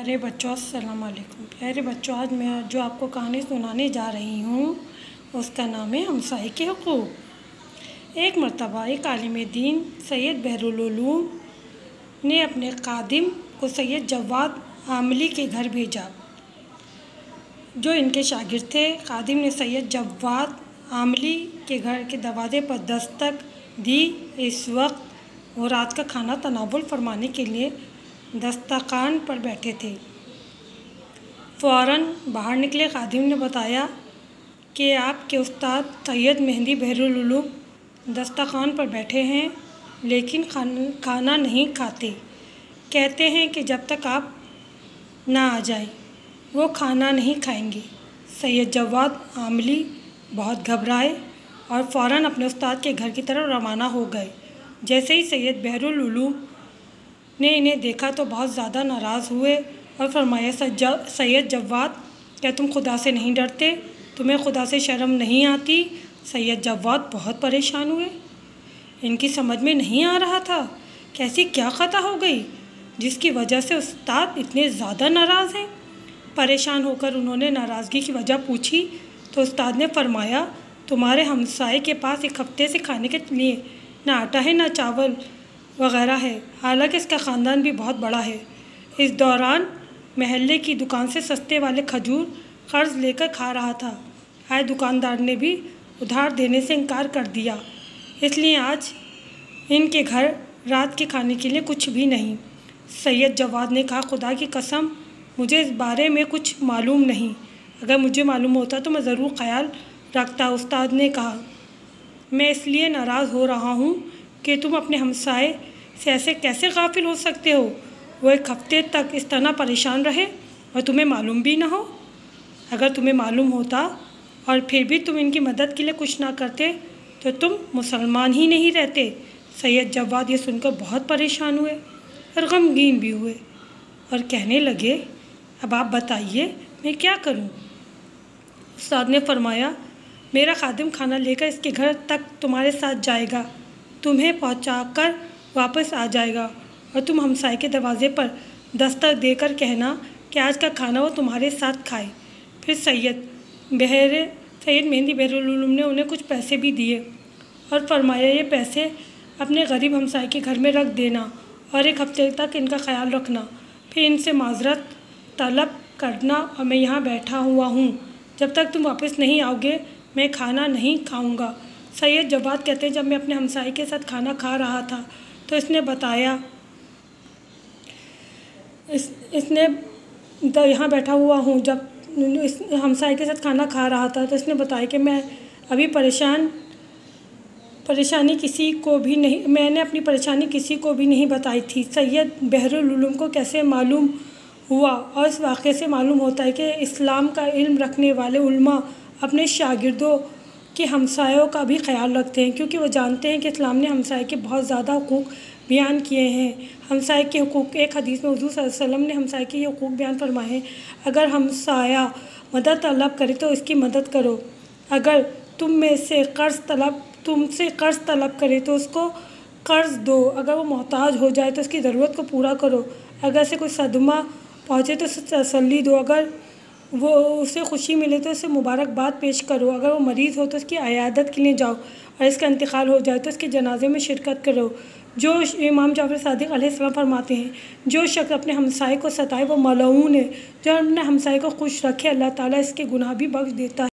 پیارے بچوں السلام علیکم۔ پیارے بچوں، آج میں جو آپ کو کہانی سنانے جا رہی ہوں اس کا نام ہے ہمسائے کے حقوق۔ ایک مرتبہ ایک عالم دین سید بحرالعلوم نے اپنے خادم کو سید جواد عاملی کے گھر بھیجا جو ان کے شاگرد تھے۔ خادم نے سید جواد عاملی کے گھر کے دروازے پر دستک دی۔ اس وقت وہ رات کا کھانا تناول فرمانے کے لیے دسترخوان پر بیٹھے تھے۔ فوراً باہر نکلے خادم نے بتایا کہ آپ کے استاد سید مہدی بحرالعلوم دسترخوان پر بیٹھے ہیں لیکن کھانا نہیں کھاتے۔ کہتے ہیں کہ جب تک آپ نہ آ جائیں وہ کھانا نہیں کھائیں گے۔ سید جواد عاملی بہت گھبرائے اور فوراً اپنے استاد کے گھر کی طرف روانہ ہو گئے۔ جیسے ہی سید بحرالعلوم نے انہیں دیکھا تو بہت زیادہ ناراض ہوئے اور فرمایا، سید جواد، کیا تم خدا سے نہیں ڈرتے؟ تمہیں خدا سے شرم نہیں آتی؟ سید جواد بہت پریشان ہوئے۔ ان کی سمجھ میں نہیں آ رہا تھا کہ ایسی کیا خطا ہو گئی جس کی وجہ سے استاد اتنے زیادہ ناراض ہیں۔ پریشان ہو کر انہوں نے ناراضگی کی وجہ پوچھی تو استاد نے فرمایا، تمہارے ہمسائے کے پاس ایک ہفتے سے کھانے کے لیے نہ آٹا ہے نہ چاول وغیرہ ہے، حالانکہ اس کا خاندان بھی بہت بڑا ہے۔ اس دوران محلے کی دکان سے سستے والے کھجور قرض لے کر کھا رہا تھا۔ آج دکاندار نے بھی ادھار دینے سے انکار کر دیا، اس لیے آج ان کے گھر رات کے کھانے کے لیے کچھ بھی نہیں۔ سید جواد نے کہا، خدا کی قسم مجھے اس بارے میں کچھ معلوم نہیں، اگر مجھے معلوم ہوتا تو میں ضرور خیال رکھتا۔ استاد نے کہا، میں اس لیے ناراض ہو رہا ہوں کہ تم اپنے ہمسائے سے ایسے کیسے غافل ہو سکتے ہو؟ وہ ایک ہفتے تک اس طرح پریشان رہے اور تمہیں معلوم بھی نہ ہو۔ اگر تمہیں معلوم ہوتا اور پھر بھی تم ان کی مدد کے لیے کچھ نہ کرتے تو تم مسلمان ہی نہیں رہتے۔ سید جواد یہ سن کر بہت پریشان ہوئے اور غمگین بھی ہوئے اور کہنے لگے، اب آپ بتائیے میں کیا کروں؟ استاد نے فرمایا، میرا خادم کھانا لے کر اس کے گھر تک تمہارے ساتھ جائے گا، تمہیں پہنچا کر واپس آ جائے گا اور تم ہمسائے کے دروازے پر دستک دے کر کہنا کہ آج کا کھانا وہ تمہارے ساتھ کھائے۔ پھر سید مہدی بحرالعلوم نے انہیں کچھ پیسے بھی دیے اور فرمایا، یہ پیسے اپنے غریب ہمسائے کے گھر میں رکھ دینا اور ایک ہفتے تک ان کا خیال رکھنا، پھر ان سے معذرت طلب کرنا اور میں یہاں بیٹھا ہوا ہوں، جب تک تم واپس نہیں آؤ گے میں کھانا نہیں کھاؤں گا۔ سید جواد کہتے ہیں، جب میں اپنے ہمسائے کے ساتھ کھانا کھا رہا تھا تو اس نے بتایا، یہاں بیٹھا ہوا ہوں، جب ہمسائے کے ساتھ کھانا کھا رہا تھا تو اس نے بتایا کہ میں ابھی میں نے اپنی پریشانی کسی کو بھی نہیں بتائی تھی۔ سید بحرالعلوم کو کیسے معلوم ہوا؟ اور اس واقعے سے معلوم ہوتا ہے کہ اسلام کا علم رکھنے والے علماء اپنے شاگردوں کے ہمسایوں کا بھی خیال رکھتے ہیں، کیونکہ وہ جانتے ہیں کہ اسلام نے ہمسائے کے بہت زیادہ حقوق بیان کیے ہیں۔ ہمسائے کے حقوق، ایک حدیث میں حضور صلی اللہ علیہ وسلم نے ہمسائے کے یہ حقوق بیان فرمائے ہیں، اگر ہمسایہ مدد طلب کرے تو اس کی مدد کرو، اگر تم سے قرض طلب کرے تو اس کو قرض دو، اگر وہ محتاج ہو جائے تو اس کی ضرورت کو پورا کرو، اگر اسے کوئی صدمہ پہنچے تو اسے تسلی دو، اگر اسے خوشی ملے تو اسے مبارکباد پیش کرو، اگر وہ مریض ہو تو اس کی عیادت کے لیے جاؤ اور اس کا انتقال ہو جائے تو اس کے جنازے میں شرکت کرو۔ جو امام جعفر صادق علیہ السلام فرماتے ہیں، جو شخص اپنے ہمسائے کو ستائے وہ ملعون ہے، جو اپنے ہمسائے کو خوش رکھے اللہ تعالیٰ اس کے گناہ بھی بخش دیتا ہے۔